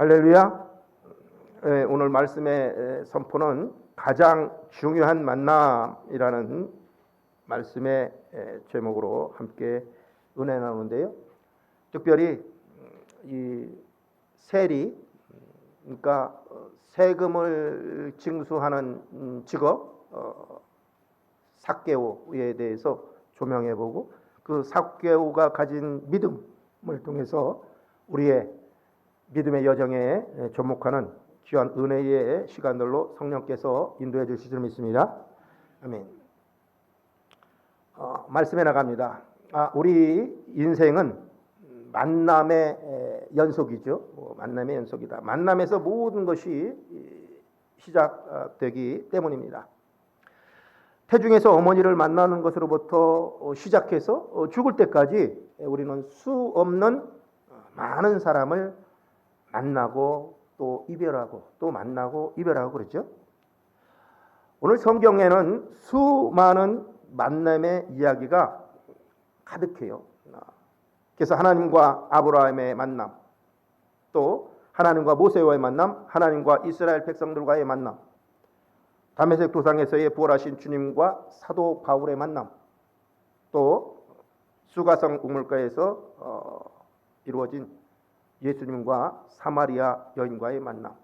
할렐루야. 오늘 말씀의 선포는 가장 중요한 만남이라는 말씀의 제목으로 함께 은혜 나누는데요. 특별히 이 세리, 그러니까 세금을 징수하는 직업 삭개오에 대해서 조명해보고, 그 삭개오가 가진 믿음을 통해서 우리의 믿음의 여정에 접목하는 귀한 은혜의 시간들로 성령께서 인도해 주실 줄 믿습니다. 아멘. 말씀해 나갑니다. 우리 인생은 만남의 연속이죠. 만남의 연속이다. 만남에서 모든 것이 시작되기 때문입니다. 태중에서 어머니를 만나는 것으로부터 시작해서 죽을 때까지 우리는 수 없는 많은 사람을 만나고 또 이별하고 또 만나고 이별하고 그러죠. 오늘 성경에는 수많은 만남의 이야기가 가득해요. 그래서 하나님과 아브라함의 만남, 또 하나님과 모세와의 만남, 하나님과 이스라엘 백성들과의 만남, 다메섹 도상에서의 부활하신 주님과 사도 바울의 만남, 또 수가성 우물가에서 이루어진 예수님과 사마리아 여인과의 만남.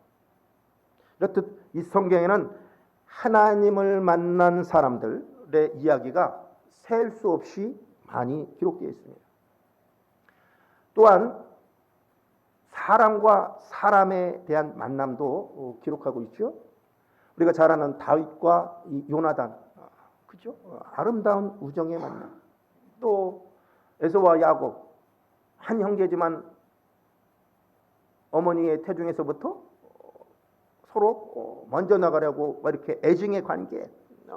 이렇듯 이 성경에는 하나님을 만난 사람들의 이야기가 셀 수 없이 많이 기록되어 있습니다. 또한 사람과 사람에 대한 만남도 기록하고 있죠. 우리가 잘 아는 다윗과 요나단, 그죠? 아름다운 우정의 만남. 또 에서와 야곱, 한 형제지만 어머니의 태중에서부터 서로 먼저 나가려고 이렇게 애증의 관계,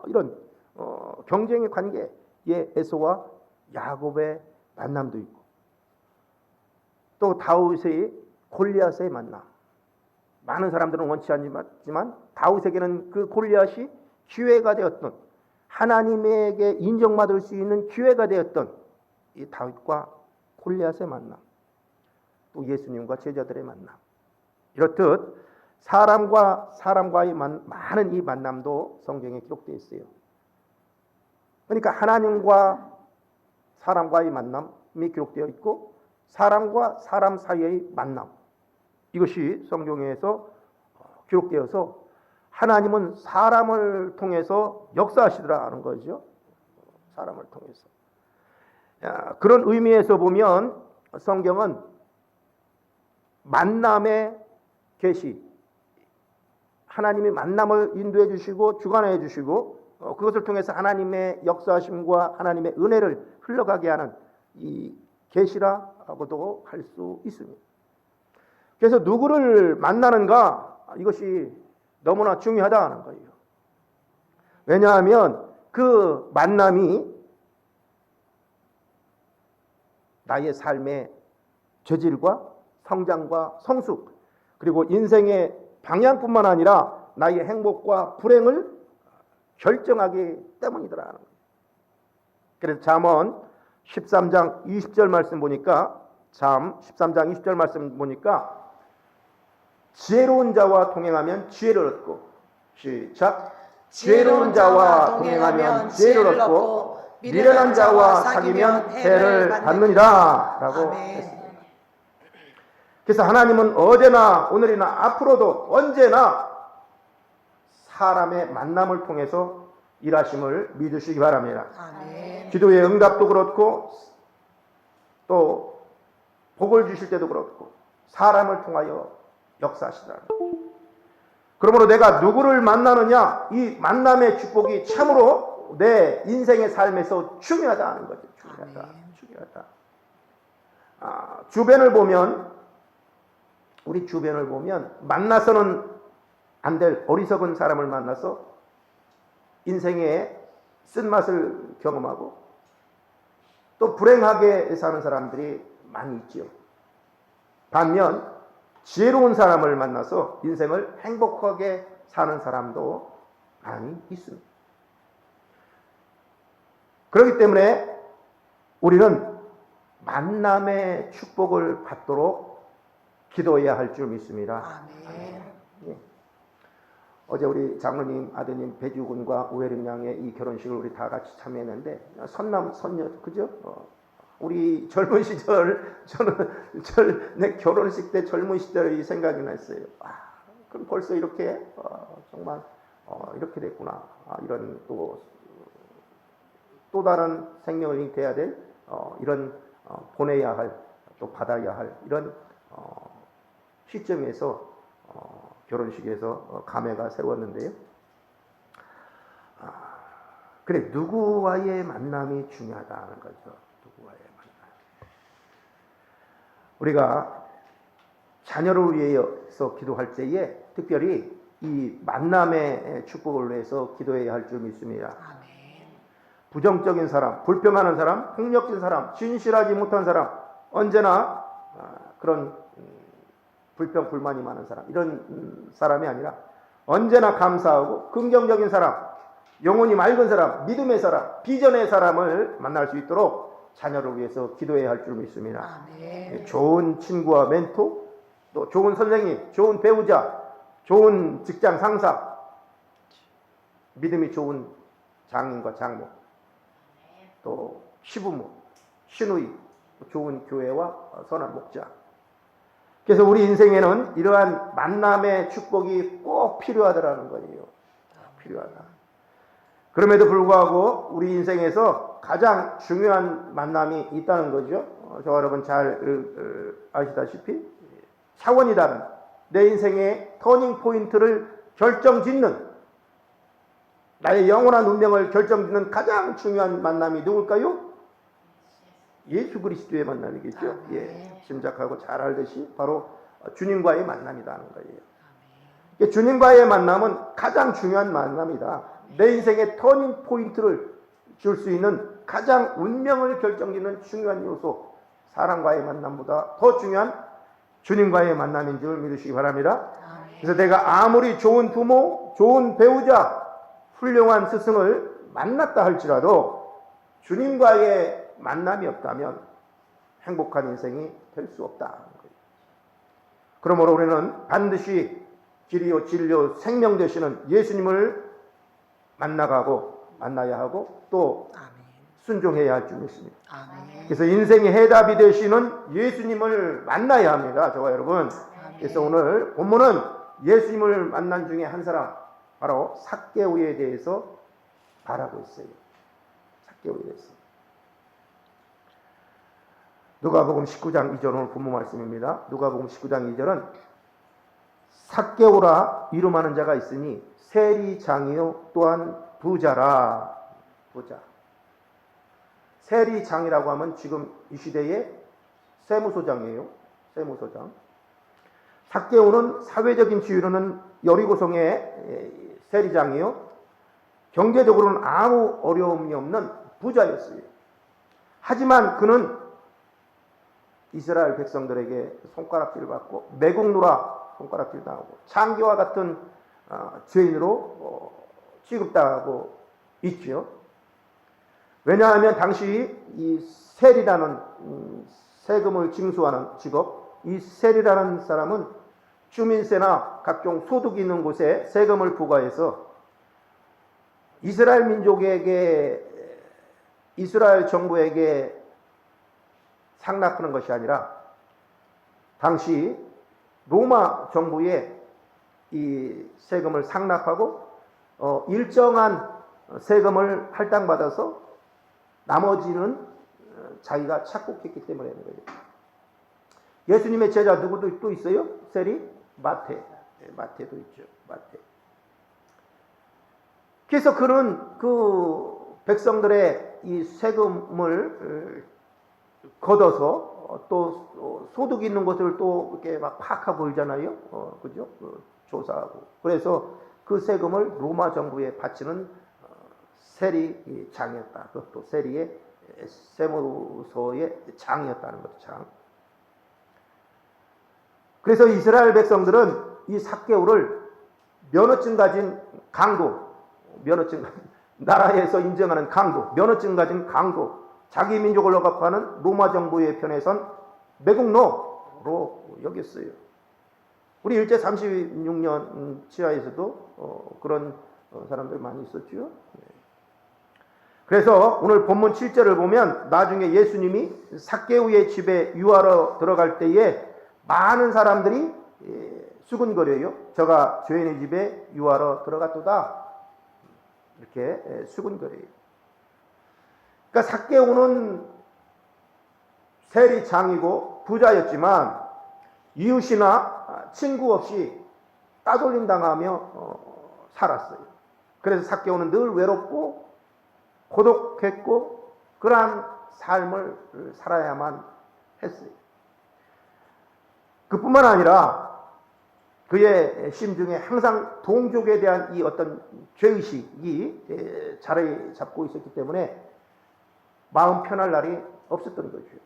이런 경쟁의 관계의 에서와 야곱의 만남도 있고, 또 다윗의 골리앗의 만남. 많은 사람들은 원치 않지만 다윗에게는 그 골리앗이 기회가 되었던, 하나님에게 인정받을 수 있는 기회가 되었던 이 다윗과 골리앗의 만남, 또 예수님과 제자들의 만남. 이렇듯 사람과 사람과의 많은 이 만남도 성경에 기록되어 있어요. 그러니까 하나님과 사람과의 만남이 기록되어 있고, 사람과 사람 사이의 만남, 이것이 성경에서 기록되어서 하나님은 사람을 통해서 역사하시더라는 거죠. 사람을 통해서. 그런 의미에서 보면 성경은 만남의 계시, 하나님이 만남을 인도해 주시고 주관해 주시고, 그것을 통해서 하나님의 역사하심과 하나님의 은혜를 흘러가게 하는 이 계시라고도 할 수 있습니다. 그래서 누구를 만나는가, 이것이 너무나 중요하다는 거예요. 왜냐하면 그 만남이 나의 삶의 죄질과 성장과 성숙, 그리고 인생의 방향뿐만 아니라 나의 행복과 불행을 결정하기 때문이더라는 거예요. 그래서 잠언 13장 20절 말씀 보니까, 13장 20절 말씀 보니까, 지혜로운 자와 동행하면 지혜를 얻고, 시작. 지혜로운 자와 동행하면 지혜를 얻고 미련한 자와 사귀면 해를 받느니라 라고 했습니다. 그래서 하나님은 어제나 오늘이나 앞으로도 언제나 사람의 만남을 통해서 일하심을 믿으시기 바랍니다. 아멘. 기도의 응답도 그렇고, 또 복을 주실 때도 그렇고, 사람을 통하여 역사하시더라. 그러므로 내가 누구를 만나느냐, 이 만남의 축복이 참으로 내 인생의 삶에서 중요하다는 거죠. 중요하다. 중요하다. 주변을 보면, 우리 주변을 보면 만나서는 안 될 어리석은 사람을 만나서 인생의 쓴맛을 경험하고, 또 불행하게 사는 사람들이 많이 있죠. 반면 지혜로운 사람을 만나서 인생을 행복하게 사는 사람도 많이 있습니다. 그렇기 때문에 우리는 만남의 축복을 받도록 기도해야 할 줄 믿습니다. 아멘. 예. 어제 우리 장로님 아드님 배주군과 우혜림 양의 이 결혼식을 우리 다 같이 참여했는데 선남 선녀 그죠? 우리 젊은 시절 내 결혼식 때 젊은 시절이 생각이 났어요. 그럼 벌써 이렇게 정말 이렇게 됐구나. 이런 또 다른 생명을 잉태해야 될 이런 보내야 할 또 받아야 할 이런 시점에서 결혼식에서 감회가 새로웠는데요. 그래 누구와의 만남이 중요하다는 거죠. 누구와의 만남. 우리가 자녀를 위해서 기도할 때에 특별히 이 만남의 축복을 위해서 기도해야 할 줄 믿습니다. 아멘. 부정적인 사람, 불평하는 사람, 폭력적인 사람, 진실하지 못한 사람, 언제나 그런 불평, 불만이 많은 사람, 이런 사람이 아니라 언제나 감사하고 긍정적인 사람, 영혼이 맑은 사람, 믿음의 사람, 비전의 사람을 만날 수 있도록 자녀를 위해서 기도해야 할 줄 믿습니다. 아멘. 좋은 친구와 멘토, 또 좋은 선생님, 좋은 배우자, 좋은 직장 상사, 믿음이 좋은 장인과 장모, 또 시부모, 시누이, 좋은 교회와 선한 목자. 그래서 우리 인생에는 이러한 만남의 축복이 꼭 필요하더라는 거예요. 필요하다. 그럼에도 불구하고 우리 인생에서 가장 중요한 만남이 있다는 거죠. 저 여러분 잘 아시다시피 차원이 다른 내 인생의 터닝 포인트를 결정짓는 나의 영원한 운명을 결정짓는 가장 중요한 만남이 누굴까요? 예수 그리스도의 만남이겠죠. 예, 짐작하고 잘 알듯이 바로 주님과의 만남이라는 거예요. 주님과의 만남은 가장 중요한 만남이다. 내 인생의 터닝 포인트를 줄 수 있는 가장 운명을 결정짓는 중요한 요소, 사람과의 만남보다 더 중요한 주님과의 만남인 줄 믿으시기 바랍니다. 그래서 내가 아무리 좋은 부모, 좋은 배우자, 훌륭한 스승을 만났다 할지라도 주님과의 만남이 없다면 행복한 인생이 될 수 없다는 거예요. 그러므로 우리는 반드시 길이요 진리요 생명 되시는 예수님을 만나야 하고 또 순종해야 할 줄 믿습니다. 그래서 인생의 해답이 되시는 예수님을 만나야 합니다. 저와 여러분. 그래서 오늘 본문은 예수님을 만난 중에 한 사람, 바로 삭개오에 대해서 말하고 있어요. 삭개오에 대해서. 누가복음 19장 2절 오늘 본문 말씀입니다. 누가복음 19장 2절은 삭개오라 이름하는 자가 있으니 세리장이요 또한 부자라. 부자. 세리장이라고 하면 지금 이 시대의 세무소장이에요. 세무소장. 삭개오는 사회적인 지위로는 여리고성의 세리장이요. 경제적으로는 아무 어려움이 없는 부자였어요. 하지만 그는 이스라엘 백성들에게 손가락질 받고 매국노라 손가락질 당하고 창기와 같은 죄인으로 취급당하고 있죠. 왜냐하면 당시 이 세리라는 세금을 징수하는 직업, 이 세리라는 사람은 주민세나 각종 소득이 있는 곳에 세금을 부과해서 이스라엘 민족에게, 이스라엘 정부에게 상납하는 것이 아니라 당시 로마 정부에 이 세금을 상납하고 일정한 세금을 할당받아서 나머지는 자기가 착복했기 때문에 하는 거예요. 예수님의 제자 누구도 또 있어요? 세리? 마태도 있죠. 마태. 그래서 그는 그 백성들의 이 세금을 걷어서 또 소득 있는 것을 또 이렇게 막 파악하고 그러잖아요. 그죠? 조사하고. 그래서 그 세금을 로마 정부에 바치는 세리장이었다. 그것도 세리의 세무서의 장이었다는 거죠. 장. 그래서 이스라엘 백성들은 이 삭개오를 면허증 가진 강도, 나라에서 인정하는 강도, 면허증 가진 강도, 자기 민족을 억압하는 로마 정부의 편에 선 매국노, 것으로 여겼어요. 우리 일제 36년 치하에서도 그런 사람들 많이 있었죠. 그래서 오늘 본문 7절을 보면 나중에 예수님이 삭개오의 집에 유하러 들어갈 때에 많은 사람들이 수군거려요. 저가 죄인의 집에 유하러 들어갔도다. 이렇게 수군거려요. 그러니까 삭개오는 세리장이고 부자였지만 이웃이나 친구 없이 따돌림 당하며 살았어요. 그래서 삭개오는 늘 외롭고 고독했고 그러한 삶을 살아야만 했어요. 그뿐만 아니라 그의 심중에 항상 동족에 대한 이 어떤 죄의식이 자리 잡고 있었기 때문에 마음 편할 날이 없었던 거죠.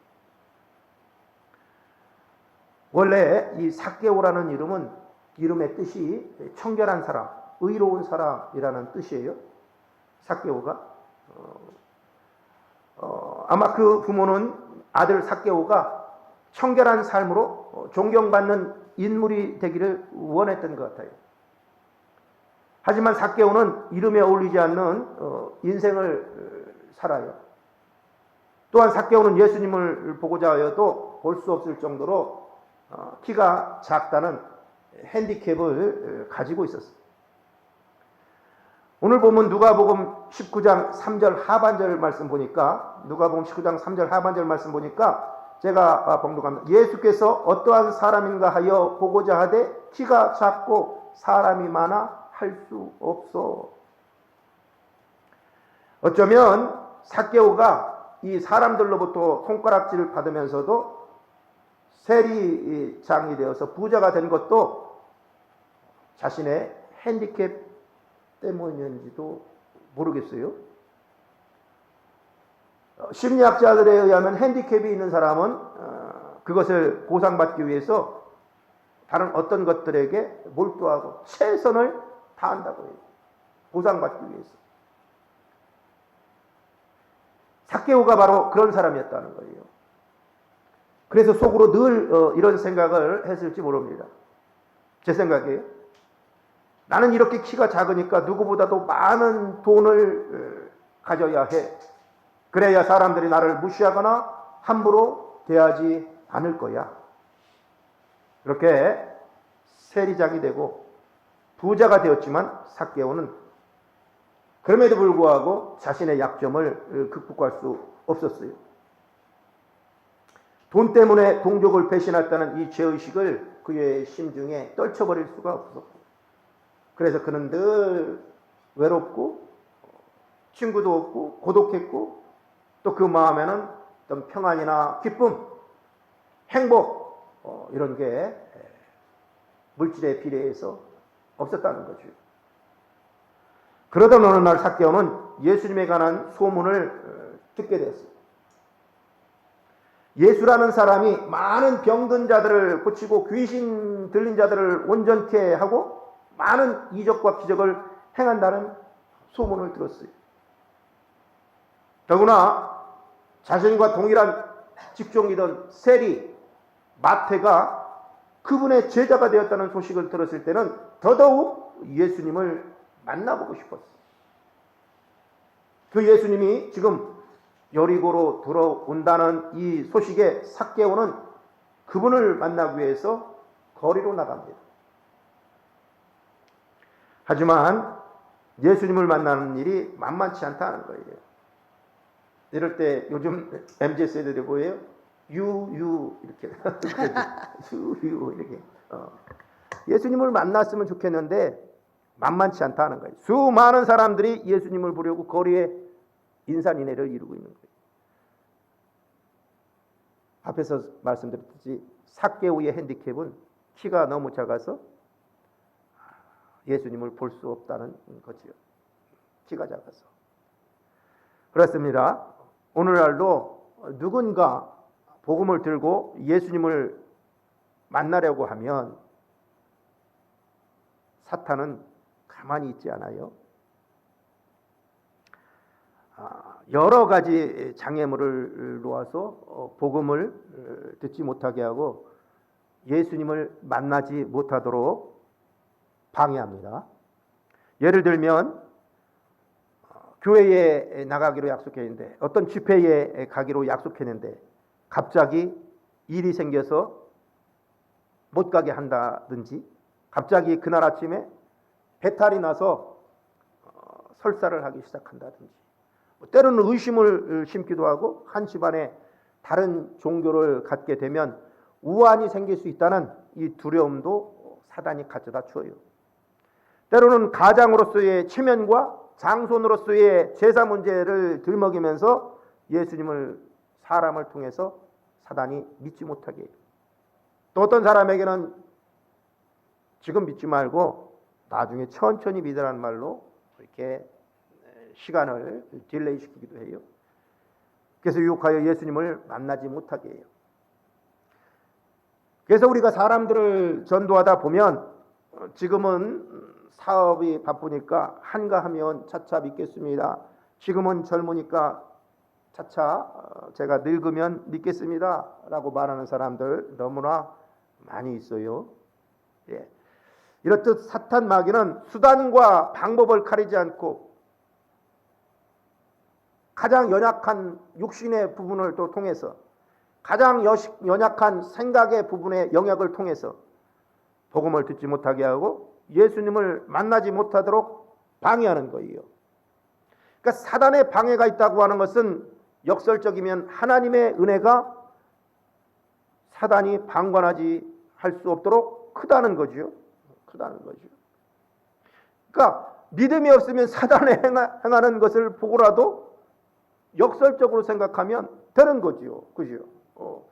원래 이 삭개오라는 이름은 이름의 뜻이 청결한 사람, 의로운 사람이라는 뜻이에요. 삭개오가 아마 그 부모는 아들 삭개오가 청결한 삶으로 존경받는 인물이 되기를 원했던 것 같아요. 하지만 삭개오는 이름에 어울리지 않는 인생을 살아요. 또한 삭개오는 예수님을 보고자 하여도 볼 수 없을 정도로 키가 작다는 핸디캡을 가지고 있었어요. 오늘 보면 누가복음 19장 3절 하반절 말씀 보니까 누가복음 19장 3절 하반절 말씀 보니까 제가 봉독합니다. 예수께서 어떠한 사람인가 하여 보고자 하되 키가 작고 사람이 많아 할 수 없어. 어쩌면 삭개오가 이 사람들로부터 손가락질을 받으면서도 세리장이 되어서 부자가 된 것도 자신의 핸디캡 때문인지도 모르겠어요. 심리학자들에 의하면 핸디캡이 있는 사람은 그것을 보상받기 위해서 다른 어떤 것들에게 몰두하고 최선을 다한다고 해요. 보상받기 위해서. 삭개오가 바로 그런 사람이었다는 거예요. 그래서 속으로 늘 이런 생각을 했을지 모릅니다. 제 생각이에요. 나는 이렇게 키가 작으니까 누구보다도 많은 돈을 가져야 해. 그래야 사람들이 나를 무시하거나 함부로 대하지 않을 거야. 이렇게 세리장이 되고 부자가 되었지만 삭개오는 그럼에도 불구하고 자신의 약점을 극복할 수 없었어요. 돈 때문에 동족을 배신했다는 이 죄의식을 그의 심중에 떨쳐버릴 수가 없었고, 그래서 그는 늘 외롭고 친구도 없고 고독했고 또 그 마음에는 어떤 평안이나 기쁨, 행복 이런 게 물질에 비례해서 없었다는 거죠. 그러던 어느 날 삭개오는 예수님에 관한 소문을 듣게 됐어요. 예수라는 사람이 많은 병든 자들을 고치고 귀신 들린 자들을 온전케 하고 많은 이적과 기적을 행한다는 소문을 들었어요. 더구나 자신과 동일한 직종이던 세리 마태가 그분의 제자가 되었다는 소식을 들었을 때는 더더욱 예수님을 만나보고 싶었어요. 그 예수님이 지금 여리고로 들어온다는 이 소식에 삭개오는 그분을 만나기 위해서 거리로 나갑니다. 하지만 예수님을 만나는 일이 만만치 않다는 거예요. 이럴 때 요즘 MZ 세대들이 뭐예요? 유 이렇게 유 이렇게 예수님을 만났으면 좋겠는데 만만치 않다는 거예요. 수많은 사람들이 예수님을 보려고 거리에 인산인해를 이루고 있는 거예요. 앞에서 말씀드렸듯이 삭개오의 핸디캡은 키가 너무 작아서 예수님을 볼 수 없다는 거지요. 키가 작아서. 그렇습니다. 오늘날도 누군가 복음을 들고 예수님을 만나려고 하면 사탄은 가만히 있지 않아요. 여러 가지 장애물을 놓아서 복음을 듣지 못하게 하고 예수님을 만나지 못하도록 방해합니다. 예를 들면 교회에 나가기로 약속했는데, 어떤 집회에 가기로 약속했는데 갑자기 일이 생겨서 못 가게 한다든지, 갑자기 그날 아침에 배탈이 나서 설사를 하기 시작한다든지, 때로는 의심을 심기도 하고 한 집안에 다른 종교를 갖게 되면 우환이 생길 수 있다는 이 두려움도 사단이 가져다 줘요. 때로는 가장으로서의 체면과 장손으로서의 제사 문제를 들먹이면서 예수님을 사람을 통해서 사단이 믿지 못하게 해요. 또 어떤 사람에게는 지금 믿지 말고 나중에 천천히 믿으라는 말로 이렇게 시간을 딜레이 시키기도 해요. 그래서 유혹하여 예수님을 만나지 못하게 해요. 그래서 우리가 사람들을 전도하다 보면 지금은 사업이 바쁘니까 한가하면 차차 믿겠습니다. 지금은 젊으니까 차차 제가 늙으면 믿겠습니다. 라고 말하는 사람들 너무나 많이 있어요. 예. 이렇듯 사탄 마귀는 수단과 방법을 가리지 않고 가장 연약한 육신의 부분을 또 통해서, 가장 연약한 생각의 부분의 영역을 통해서 복음을 듣지 못하게 하고 예수님을 만나지 못하도록 방해하는 거예요. 그러니까 사단의 방해가 있다고 하는 것은 역설적이면 하나님의 은혜가 사단이 방관하지 할 수 없도록 크다는 거죠. 크다는 거죠. 그러니까 믿음이 없으면 사단이 행하는 것을 보고라도 역설적으로 생각하면 되는 거지요. 그죠?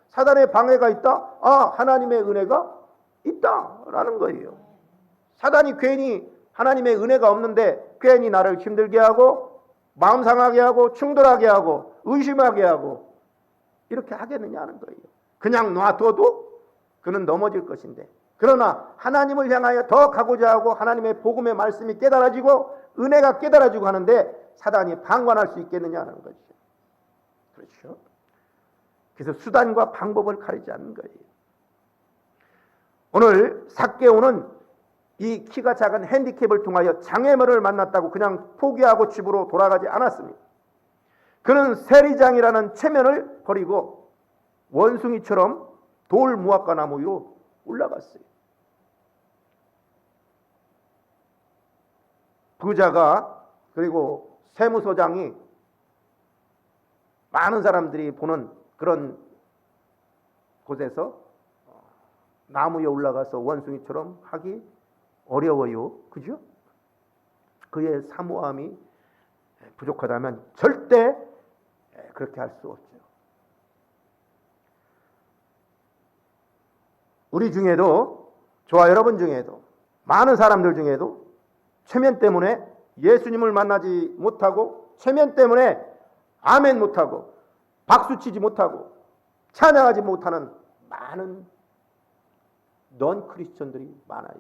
사단의 방해가 있다? 아, 하나님의 은혜가 있다라는 거예요. 사단이 괜히 하나님의 은혜가 없는데 괜히 나를 힘들게 하고 마음 상하게 하고 충돌하게 하고 의심하게 하고 이렇게 하겠느냐는 거예요. 그냥 놔둬도 그는 넘어질 것인데, 그러나 하나님을 향하여 더 가고자 하고 하나님의 복음의 말씀이 깨달아지고 은혜가 깨달아지고 하는데 사단이 방관할 수 있겠느냐는 거죠. 그렇죠? 그래서 수단과 방법을 가리지 않는 거예요. 오늘 삭개오는 이 키가 작은 핸디캡을 통하여 장애물을 만났다고 그냥 포기하고 집으로 돌아가지 않았습니다. 그는 세리장이라는 체면을 버리고 원숭이처럼 돌 무화과 나무 위로 올라갔어요. 부자가, 그리고 세무서장이, 많은 사람들이 보는 그런 곳에서 나무 위에 올라가서 원숭이처럼 하기 어려워요. 그죠? 그의 사모함이 부족하다면 절대 그렇게 할 수 없죠. 우리 중에도, 저와 여러분 중에도, 많은 사람들 중에도 체면 때문에 예수님을 만나지 못하고, 체면 때문에 아멘 못하고, 박수치지 못하고, 찬양하지 못하는 많은 넌 크리스천들이 많아요.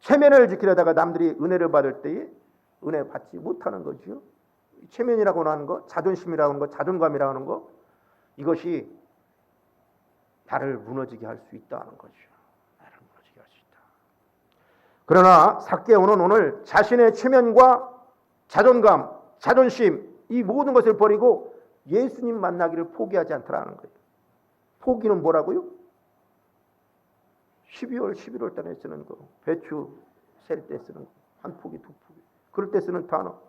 체면을 지키려다가 남들이 은혜를 받을 때에 은혜 받지 못하는 거죠. 체면이라고 하는 거, 자존심이라고 하는 거, 자존감이라고 하는 거, 이것이 나를 무너지게 할 수 있다는 거죠. 나를 무너지게 할 수 있다. 그러나 삭개오는 오늘 자신의 체면과 자존감, 자존심, 이 모든 것을 버리고 예수님 만나기를 포기하지 않더라는 거예요. 포기는 뭐라고요? 12월, 11월 달에 쓰는 거, 배추 셀 때 쓰는 거, 한 포기, 두 포기, 그럴 때 쓰는 단어.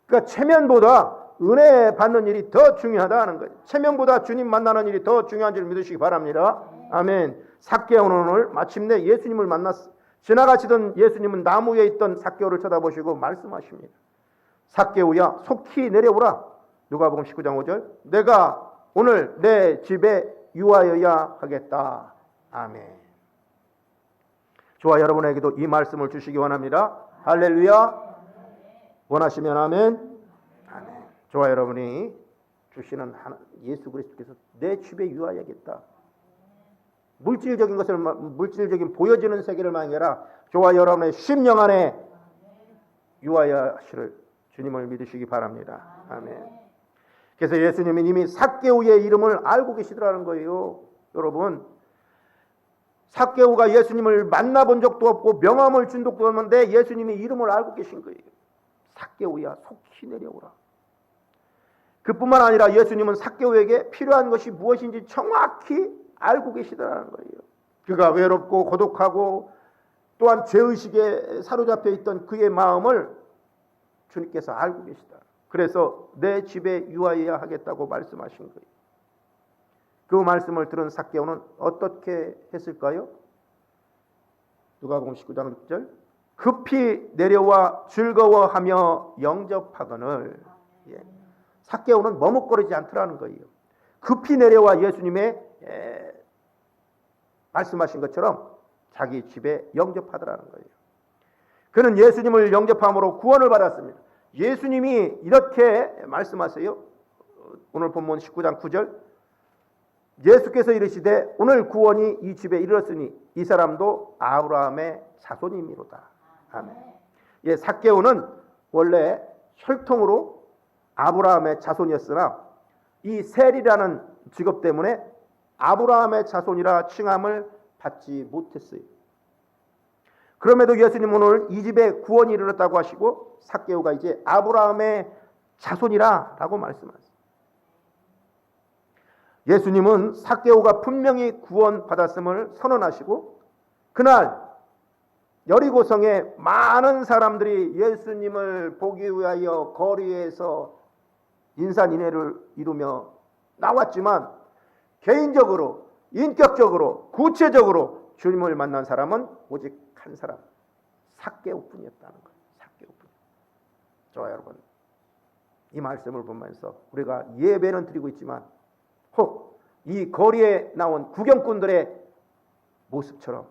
그러니까 체면보다 은혜 받는 일이 더 중요하다는 거예요. 체면보다 주님 만나는 일이 더 중요한 줄 믿으시기 바랍니다. 아멘. 삭개오는 오늘 마침내 예수님을 만났어. 지나가시던 예수님은 나무 위에 있던 삭개오를 쳐다보시고 말씀하십니다. 삭개오야, 속히 내려오라. 누가복음 19장 5절. 내가 오늘 내 집에 유하여야 하겠다. 아멘. 저와 여러분에게도 이 말씀을 주시기 원합니다. 할렐루야. 원하시면 아멘. 아멘. 저와 여러분이 주시는 예수 그리스도께서 내 집에 유하여야겠다. 물질적인 것을, 물질적인 보여지는 세계를 아니라 저와 여러분의 심령 안에 유하여 하시를 주님을 믿으시기 바랍니다. 아멘. 그래서 예수님이 이미 삭개오의 이름을 알고 계시더라는 거예요. 여러분, 삭개오가 예수님을 만나본 적도 없고 명함을 준 적도 없는데 예수님이 이름을 알고 계신 거예요. 삭개오야, 속히 내려오라. 그뿐만 아니라 예수님은 삭개오에게 필요한 것이 무엇인지 정확히 알고 계시다는 거예요. 그가 외롭고 고독하고 또한 죄의식에 사로잡혀 있던 그의 마음을 주님께서 알고 계시다. 그래서 내 집에 유하여야 하겠다고 말씀하신 거예요. 그 말씀을 들은 삭개오는 어떻게 했을까요? 누가복음 19장 6절, 급히 내려와 즐거워하며 영접하거늘. 삭개오는 머뭇거리지 않더라는 거예요. 급히 내려와 예수님의 말씀하신 것처럼 자기 집에 영접하더라는 거예요. 그는 예수님을 영접함으로 구원을 받았습니다. 예수님이 이렇게 말씀하세요. 오늘 본문 19장 9절, 예수께서 이르시되 오늘 구원이 이 집에 이르렀으니 이 사람도 아브라함의 자손이미로다. 아멘. 예, 삭개오는 원래 혈통으로 아브라함의 자손이었으나 이 셀이라는 직업 때문에 아브라함의 자손이라 칭함을 받지 못했어요. 그럼에도 예수님은 오늘 이 집에 구원이 이르렀다고 하시고 삭개오가 이제 아브라함의 자손이라라고 말씀하세요. 예수님은 삭개오가 분명히 구원받았음을 선언하시고 그날 여리고성에 많은 사람들이 예수님을 보기 위하여 거리에서 인산인해를 이루며 나왔지만 개인적으로, 인격적으로, 구체적으로 주님을 만난 사람은 오직 한 사람, 삭개오뿐이었다는 거예요. 삭개오뿐. 좋아요, 여러분. 이 말씀을 보면서 우리가 예배는 드리고 있지만 혹 이 거리에 나온 구경꾼들의 모습처럼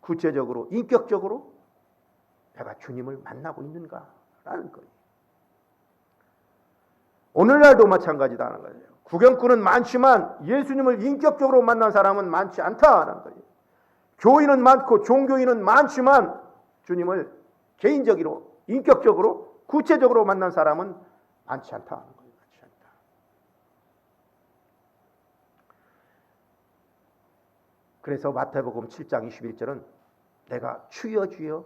구체적으로, 인격적으로 내가 주님을 만나고 있는가라는 거예요. 오늘날도 마찬가지다는 거예요. 구경꾼은 많지만 예수님을 인격적으로 만난 사람은 많지 않다는 거예요. 교인은 많고 종교인은 많지만 주님을 개인적으로, 인격적으로, 구체적으로 만난 사람은 많지 않다는 거예요. 많지 않다. 그래서 마태복음 7장 21절은 내가 주여 주여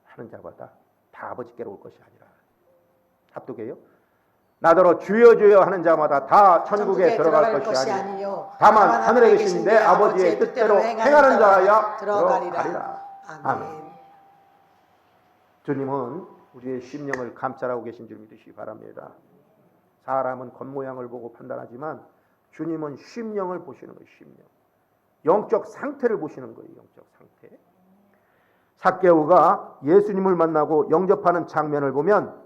하는 자마다 다 아버지께로 올 것이 아니라. 합독해요. 나더러 주여 주여 하는 자마다 다 천국에 들어갈 것이 아니요 다만 하늘에 계신 내 아버지의 뜻대로 행하는 자야 들어가리라. 아멘. 주님은 우리의 심령을 감찰하고 계신 줄 믿으시기 바랍니다. 사람은 겉모양을 보고 판단하지만 주님은 심령을 보시는 거예요. 심령. 영적 상태를 보시는 거예요. 영적 상태. 삭개오가 예수님을 만나고 영접하는 장면을 보면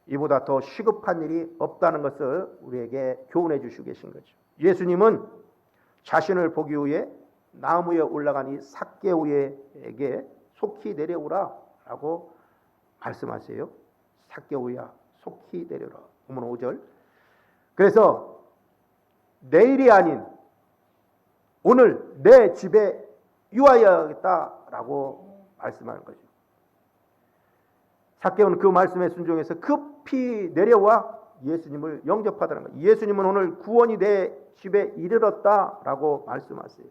이보다 더 시급한 일이 없다는 것을 우리에게 교훈해 주시고 계신 거죠. 예수님은 자신을 보기 위해 나무에 올라간 이 삭개오에게 속히 내려오라 라고 말씀하세요. 삭개오야 속히 내려오라. 보면 5절. 그래서 내일이 아닌 오늘 내 집에 유하여야겠다라고 말씀하는 거죠. 삭개오는 그 말씀에 순종해서 급히 내려와 예수님을 영접하다는 거예요. 예수님은 오늘 구원이 내 집에 이르렀다라고 말씀하세요.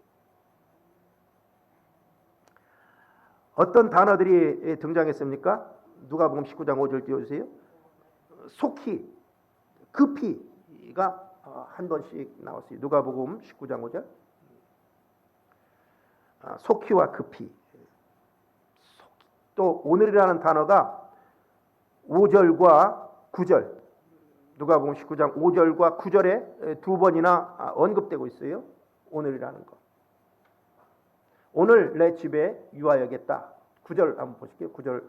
어떤 단어들이 등장했습니까? 누가복음 19장 5절 띄워주세요. 속히, 급히가 한 번씩 나왔어요. 누가복음 19장 5절. 속히와 급히. 또 오늘이라는 단어가 5절과 9절, 누가복음 19장 5절과 9절에 두 번이나 언급되고 있어요. 오늘이라는 거. 오늘 내 집에 유하여겠다. 9절 한번 보실게요. 9절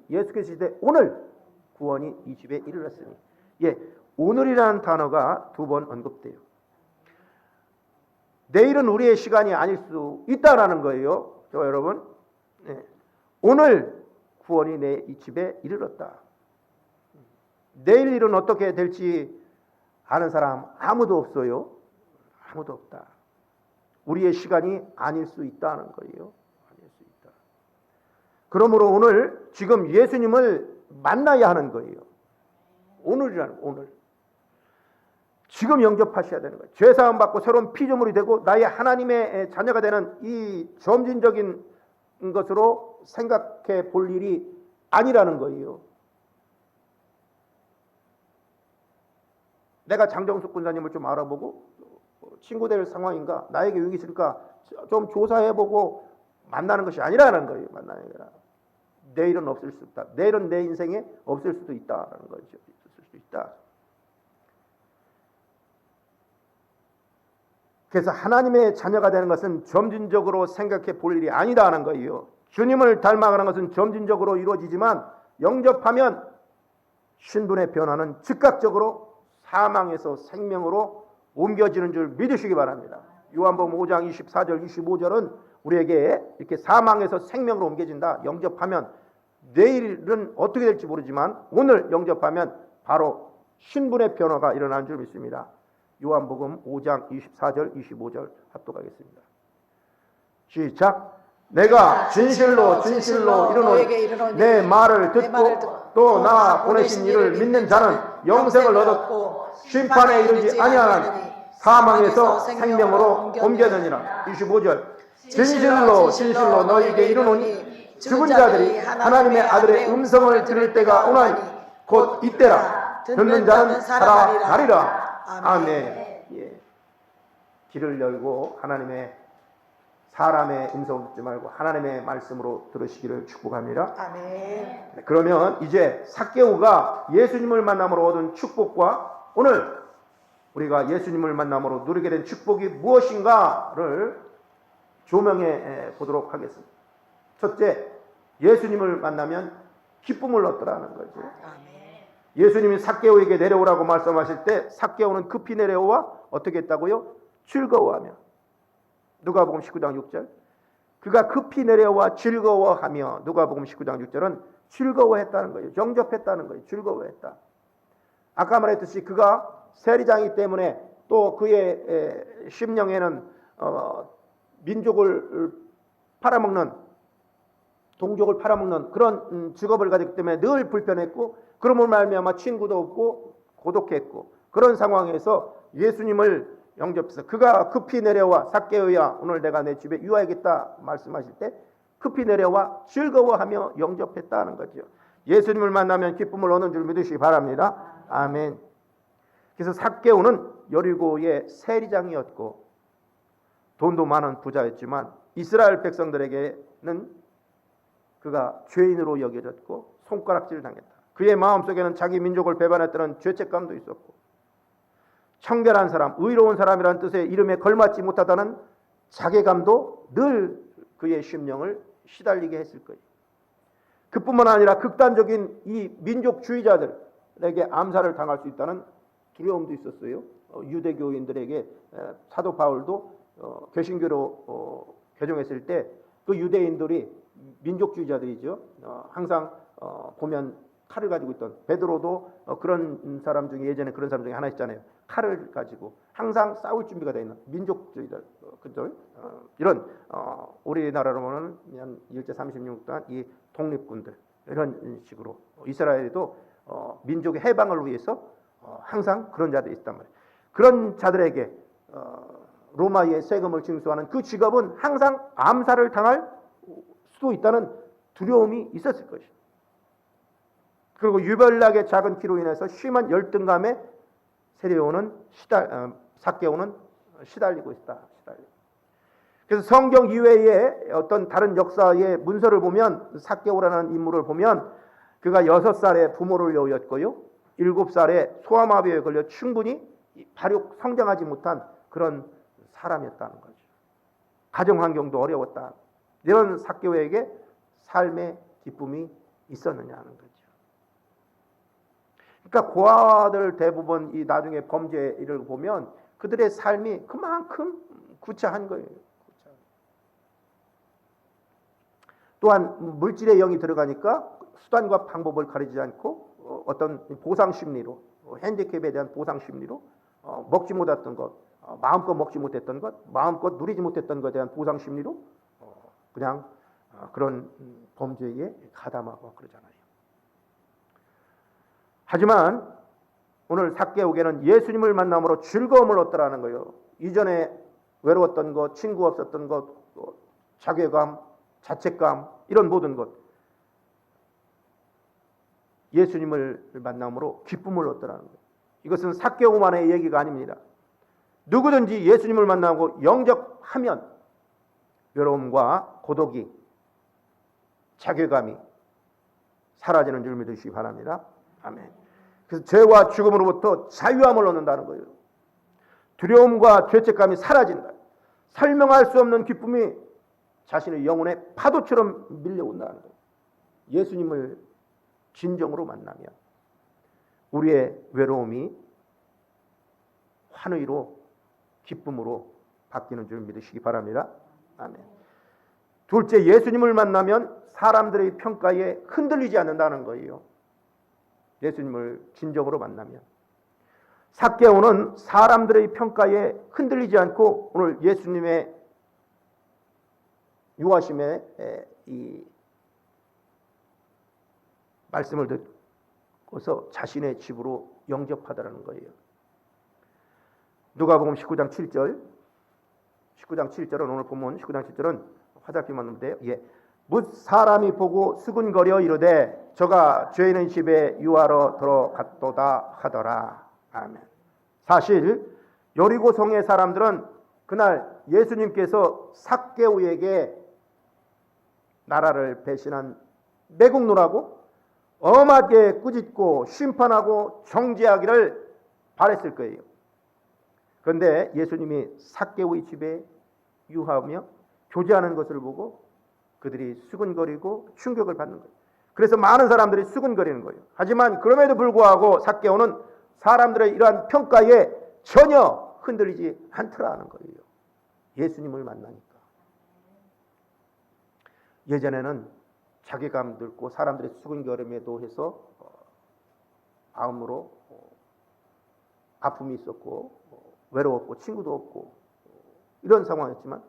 예수께서 이르시되 오늘 구원이 이 집에 이르렀으니. 예, 오늘이라는 단어가 두 번 언급돼요. 내일은 우리의 시간이 아닐 수 있다라는 거예요. 여러분. 네. 오늘 구원이 내 이 집에 이르렀다. 내일 일은 어떻게 될지 아는 사람 아무도 없어요. 아무도 없다. 우리의 시간이 아닐 수 있다는 거예요. 아닐 수 있다. 그러므로 오늘 지금 예수님을 만나야 하는 거예요. 오늘이라는 오늘. 지금 영접하셔야 되는 거예요. 죄사함 받고 새로운 피조물이 되고 나의 하나님의 자녀가 되는 이 점진적인 것으로 생각해 볼 일이 아니라는 거예요. 내가 장정숙 군사님을 좀 알아보고 친구 될 상황인가, 나에게 용기 있을까 좀 조사해보고 만나는 것이 아니라는 거예요. 만나는 게 아니라 내일은 없을 수 있다. 내일은 내 인생에 없을 수도 있다라는 거죠. 있을 수도 있다. 그래서 하나님의 자녀가 되는 것은 점진적으로 생각해 볼 일이 아니다는 거예요. 주님을 닮아가는 것은 점진적으로 이루어지지만 영접하면 신분의 변화는 즉각적으로 사망에서 생명으로 옮겨지는 줄 믿으시기 바랍니다. 요한복음 5장 24절 25절은 우리에게 이렇게 사망에서 생명으로 옮겨진다. 영접하면 내일은 어떻게 될지 모르지만 오늘 영접하면 바로 신분의 변화가 일어나는 줄 믿습니다. 요한복음 5장 24절 25절 합독하겠습니다. 시작. 내가 진실로 이르노니 내 말을 듣고 또 나 보내신 이를 믿는 자는 영생을 얻었고 심판에 이르지 아니하나니 사망에서 생명으로 옮겨지니라. 25절. 진실로 너희에게 이르노니 죽은 자들이 하나님의 아들의 음성을 들을 때가 오나니 곧 이때라. 듣는 자는 살아나리라. 아멘. 예. 귀를 열고 사람의 음성을 듣지 말고 하나님의 말씀으로 들으시기를 축복합니다. 아멘. 그러면 이제 삭개오가 예수님을 만남으로 얻은 축복과 오늘 우리가 예수님을 만남으로 누리게 된 축복이 무엇인가를 조명해 보도록 하겠습니다. 첫째, 예수님을 만나면 기쁨을 얻더라는 거죠. 아멘. 예수님이 삭개오에게 내려오라고 말씀하실 때 삭개오는 급히 내려와 어떻게 했다고요? 즐거워하며. 누가복음 19장 6절. 그가 급히 내려와 즐거워하며. 누가복음 19장 6절은 즐거워했다는 거예요. 영접했다는 거예요. 즐거워했다. 아까 말했듯이 그가 세리장이기 때문에 또 그의 심령에는 민족을 팔아먹는, 동족을 팔아먹는 그런 직업을 가졌기 때문에 늘 불편했고, 그러므로 말미암아 친구도 없고 고독했고, 그런 상황에서 예수님을 영접해서 그가 급히 내려와 삭개오야 오늘 내가 내 집에 유하겠다 말씀하실 때 급히 내려와 즐거워하며 영접했다는 거죠. 예수님을 만나면 기쁨을 얻는 줄 믿으시기 바랍니다. 아멘. 그래서 삭개오는 여리고의 세리장이었고 돈도 많은 부자였지만 이스라엘 백성들에게는 그가 죄인으로 여겨졌고 손가락질 당했다. 그의 마음속에는 자기 민족을 배반했다는 죄책감도 있었고 청결한 사람, 의로운 사람이라는 뜻의 이름에 걸맞지 못하다는 자괴감도 늘 그의 심령을 시달리게 했을 거예요. 그뿐만 아니라 극단적인 이 민족주의자들에게 암살을 당할 수 있다는 두려움도 있었어요. 유대교인들에게 사도 바울도 개신교로 개종했을 때 그 유대인들이 민족주의자들이죠. 항상 보면 칼을 가지고 있던 베드로도 그런 사람 중에 예전에 그런 사람 중에 하나 있잖아요. 칼을 가지고 항상 싸울 준비가 되어 있는 민족주의자 그들 이런 우리나라로 보면 그냥 일제 36단 이 독립군들 이런 식으로 이스라엘도 민족의 해방을 위해서 항상 그런 자들이 있단 말이에요. 그런 자들에게 로마의 세금을 징수하는 그 직업은 항상 암살을 당할 수도 있다는 두려움이 있었을 것이죠. 그리고 유별나게 작은 키로 인해서 심한 열등감에 삭개오는 시달리고 있다. 그래서 성경 이외에 어떤 다른 역사의 문서를 보면 삭개오라는 인물을 보면 그가 6살에 부모를 여우였고요. 7살에 소아마비에 걸려 충분히 발육 성장하지 못한 그런 사람이었다는 거죠. 가정 환경도 어려웠다. 이런 삭개오에게 삶의 기쁨이 있었느냐는 거죠. 그러니까 고아들 대부분 이 나중에 범죄를 보면 그들의 삶이 그만큼 구차한 거예요. 또한 물질의 영이 들어가니까 수단과 방법을 가리지 않고 어떤 보상 심리로, 핸디캡에 대한 보상 심리로 먹지 못했던 것, 마음껏 먹지 못했던 것, 마음껏 누리지 못했던 것에 대한 보상 심리로 그냥 그런 범죄에 가담하고 그러잖아요. 하지만 오늘 삭개오에게는 예수님을 만남으로 즐거움을 얻더라는 거예요. 이전에 외로웠던 것, 친구 없었던 것, 자괴감, 자책감, 이런 모든 것, 예수님을 만남으로 기쁨을 얻더라는 거예요. 이것은 삭개오만의 얘기가 아닙니다. 누구든지 예수님을 만나고 영접하면 외로움과 고독이, 자괴감이 사라지는 줄 믿으시기 바랍니다. 아멘. 그래서 죄와 죽음으로부터 자유함을 얻는다는 거예요. 두려움과 죄책감이 사라진다. 설명할 수 없는 기쁨이 자신의 영혼에 파도처럼 밀려온다는 거예요. 예수님을 진정으로 만나면 우리의 외로움이 환희로, 기쁨으로 바뀌는 줄 믿으시기 바랍니다. 아멘. 둘째, 예수님을 만나면 사람들의 평가에 흔들리지 않는다는 거예요. 예수님을 진정으로 만나면. 삭개오는 사람들의 평가에 흔들리지 않고 오늘 예수님의 유하심의 이 말씀을 듣고서 자신의 집으로 영접하더라는 거예요. 누가복음 19장 7절, 19장 7절은 오늘 본문 19장 7절은 화살표만 넣으면 돼요. 예. 뭇 사람이 보고 수군거려 이르되 저가 죄 있는 집에 유하러 들어갔도다 하더라. 아멘. 사실 여리고성의 사람들은 그날 예수님께서 삭개오에게 나라를 배신한 매국노라고 엄하게 꾸짖고 심판하고 정죄하기를 바랬을 거예요. 그런데 예수님이 삭개오의 집에 유하며 교제하는 것을 보고 그들이 수군거리고 충격을 받는 거예요. 그래서 많은 사람들이 수군거리는 거예요. 하지만 그럼에도 불구하고 삭개오는 사람들의 이러한 평가에 전혀 흔들리지 않더라는 거예요. 예수님을 만나니까. 예전에는 자괴감 들고 사람들의 수군거림에도 해서 마음으로 아픔이 있었고 외로웠고 친구도 없고 이런 상황이었지만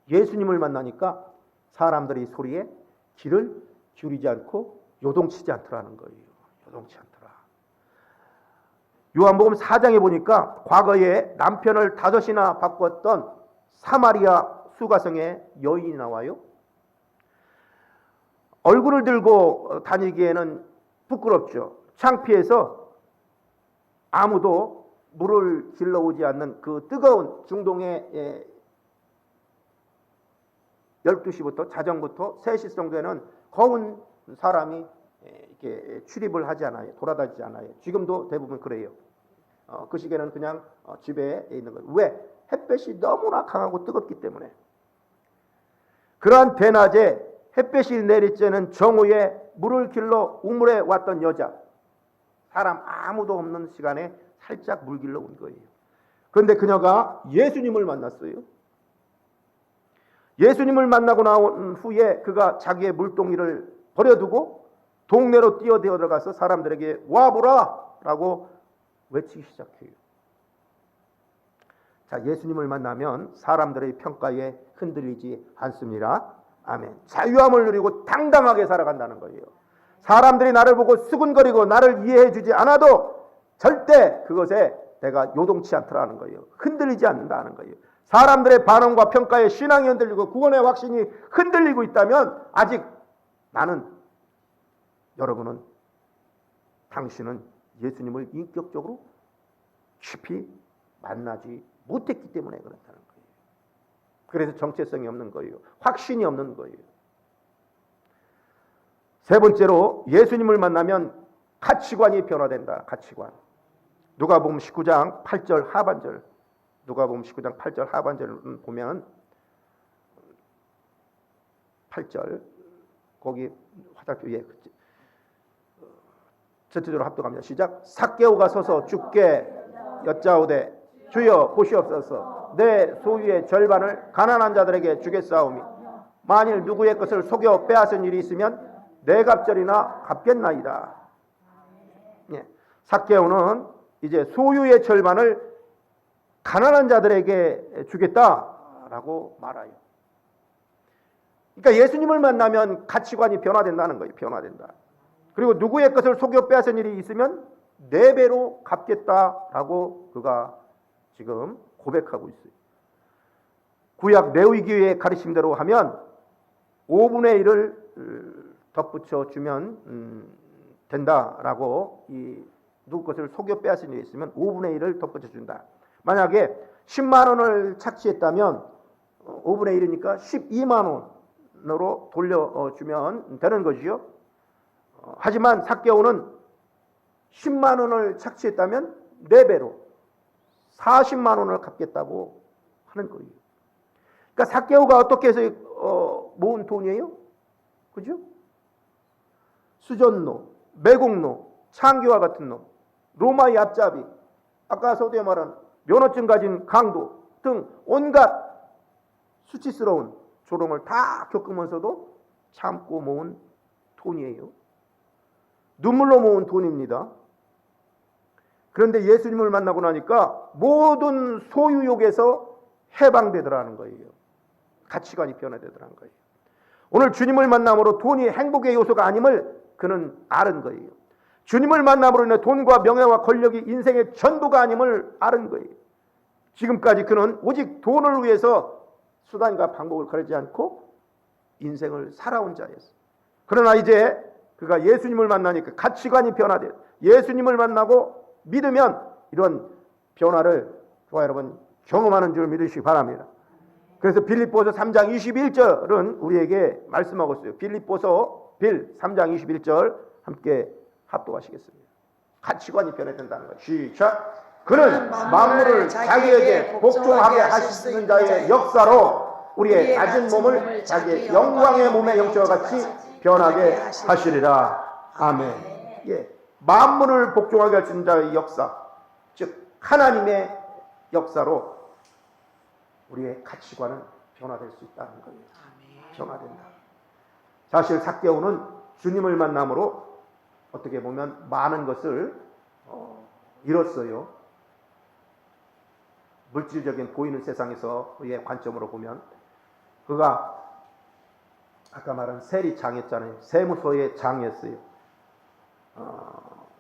예수님을 만나니까 사람들이 소리에 귀를 기울이지 않고 요동치지 않더라는 거예요. 요동치 않더라. 요한복음 4장에 보니까 과거에 남편을 5이나 바꿨던 사마리아 수가성의 여인이 나와요. 얼굴을 들고 다니기에는 부끄럽죠. 창피해서 아무도 물을 길러오지 않는 그 뜨거운 중동의 12시부터 자정부터 3시 정도에는 거운 사람이 이렇게 출입을 하지 않아요. 돌아다니지 않아요. 지금도 대부분 그래요. 그 시기에는 그냥 집에 있는 거예요. 왜? 햇볕이 너무나 강하고 뜨겁기 때문에. 그러한 대낮에 햇볕이 내릴 때는 정오에 물을 길러 우물에 왔던 여자, 사람 아무도 없는 시간에 살짝 물 길러 온 거예요. 그런데 그녀가 예수님을 만났어요. 예수님을 만나고 나온 후에 그가 자기의 물동이를 버려두고 동네로 뛰어들어 들어가서 사람들에게 와보라 라고 외치기 시작해요. 자, 예수님을 만나면 사람들의 평가에 흔들리지 않습니다. 아멘. 자유함을 누리고 당당하게 살아간다는 거예요. 사람들이 나를 보고 수군거리고 나를 이해해 주지 않아도 절대 그것에 내가 요동치 않더라는 거예요. 흔들리지 않는다는 거예요. 사람들의 반응과 평가에 신앙이 흔들리고 구원의 확신이 흔들리고 있다면 아직 여러분은 당신은 예수님을 인격적으로 깊이 만나지 못했기 때문에 그렇다는 거예요. 그래서 정체성이 없는 거예요. 확신이 없는 거예요. 세 번째로 예수님을 만나면 가치관이 변화된다. 가치관. 누가복음 19장 8절 하반절. 누가복음 19장 8절 하반절을 보면 8절 거기 화살표 위에 전체적으로 합독합니다. 시작. 삭개오가 서서 주께 여짜오되 주여 보시옵소서 내 소유의 절반을 가난한 자들에게 주겠사오니 만일 누구의 것을 속여 빼앗은 일이 있으면 내 갑절이나 갚겠나이다. 예. 삭개오는 이제 소유의 절반을 가난한 자들에게 주겠다라고 말해요. 그러니까 예수님을 만나면 가치관이 변화된다는 거예요. 변화된다. 그리고 누구의 것을 속여 빼앗은 일이 있으면 4배로 갚겠다라고 그가 지금 고백하고 있어요. 구약 레위기의 가르침대로 하면 5분의 1을 덧붙여 주면 된다라고, 이 누구 것을 속여 빼앗은 일이 있으면 5분의 1을 덧붙여 준다. 만약에 10만 원을 착취했다면 5분의 1이니까 12만 원으로 돌려주면 되는 거지요. 하지만 삭개오는 10만 원을 착취했다면 4배로 40만 원을 갚겠다고 하는 거예요. 그러니까 삭개오가 어떻게 해서 모은 돈이에요? 그죠? 수전노, 매국노, 창기와 같은 놈, 로마의 앞잡이, 아까 서두에 말한 면허증 가진 강도 등 온갖 수치스러운 조롱을 다 겪으면서도 참고 모은 돈이에요. 눈물로 모은 돈입니다. 그런데 예수님을 만나고 나니까 모든 소유욕에서 해방되더라는 거예요. 가치관이 변화되더라는 거예요. 오늘 주님을 만남으로 돈이 행복의 요소가 아님을 그는 아는 거예요. 주님을 만남으로 인해 돈과 명예와 권력이 인생의 전부가 아님을 아는 거예요. 지금까지 그는 오직 돈을 위해서 수단과 방법을 가리지 않고 인생을 살아온 자였어요. 그러나 이제 그가 예수님을 만나니까 가치관이 변화돼요. 예수님을 만나고 믿으면 이런 변화를 저와 여러분 경험하는 줄 믿으시기 바랍니다. 그래서 빌립보서 3장 21절은 우리에게 말씀하고 있어요. 빌립보서 3장 21절 함께 합독하시겠습니다. 가치관이 변화된다는 거예요. 시작. 그는 만물을 자기에게 복종하게 하시는 자의 역사로 우리의 낮은 몸을 자기의 영광의 몸의 형체와 같이 변하게 하시리라. 아멘. 예, 만물을 복종하게 하시는 자의 역사, 즉 하나님의 역사로 우리의 가치관은 변화될 수 있다는 거예요. 변화된다. 사실 삭개오는 주님을 만남으로 어떻게 보면 많은 것을 잃었어요. 물질적인 보이는 세상에서의 관점으로 보면 그가 아까 말한 세리장이었잖아요. 세무서의 장이었어요.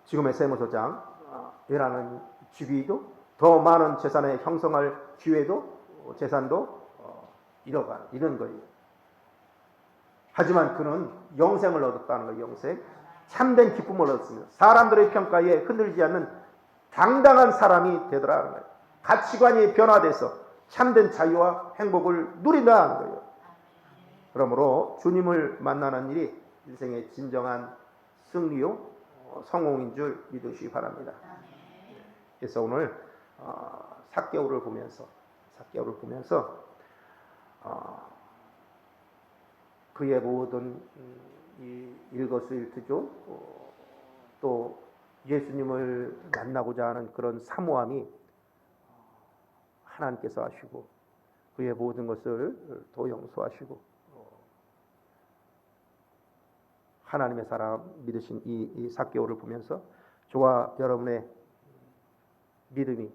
지금의 세무서장이라는 직위도 더 많은 재산에 형성할 기회도 재산도 잃은 거예요. 하지만 그는 영생을 얻었다는 거예요. 영생. 참된 기쁨을 얻었습니다. 사람들의 평가에 흔들리지 않는 당당한 사람이 되더라는 거예요. 가치관이 변화돼서 참된 자유와 행복을 누린다는 거예요. 그러므로 주님을 만나는 일이 인생의 진정한 승리요 성공인 줄 믿으시기 바랍니다. 그래서 오늘 삭개오를 보면서 그의 모든 일거수일투족 또 예수님을 만나고자 하는 그런 사모함이 하나님께서 하시고 그의 모든 것을 도 용서하시고 하나님의 사람 믿으신 이 삭개오를 보면서 저와 여러분의 믿음이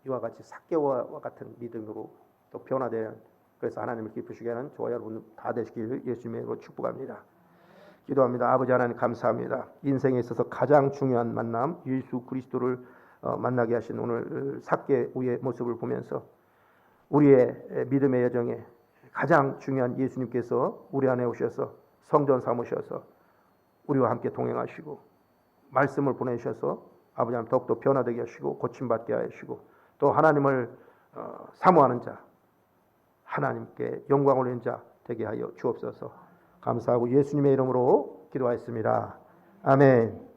이와 같이 삭개오와 같은 믿음으로 또 변화되는, 그래서 하나님을 기쁘시게 하는 저와 여러분 다 되시기를 예수님의 이름으로 축복합니다. 기도합니다. 아버지 하나님 감사합니다. 인생에 있어서 가장 중요한 만남 예수 그리스도를 만나게 하신 오늘 삭개오의 모습을 보면서 우리의 믿음의 여정에 가장 중요한 예수님께서 우리 안에 오셔서 성전 삼으셔서 우리와 함께 동행하시고 말씀을 보내셔서 아버지 하나님 더욱더 변화되게 하시고 고침받게 하시고 또 하나님을 사모하는 자, 하나님께 영광 올리는 자 되게 하여 주옵소서. 감사하고 예수님의 이름으로 기도하였습니다. 아멘.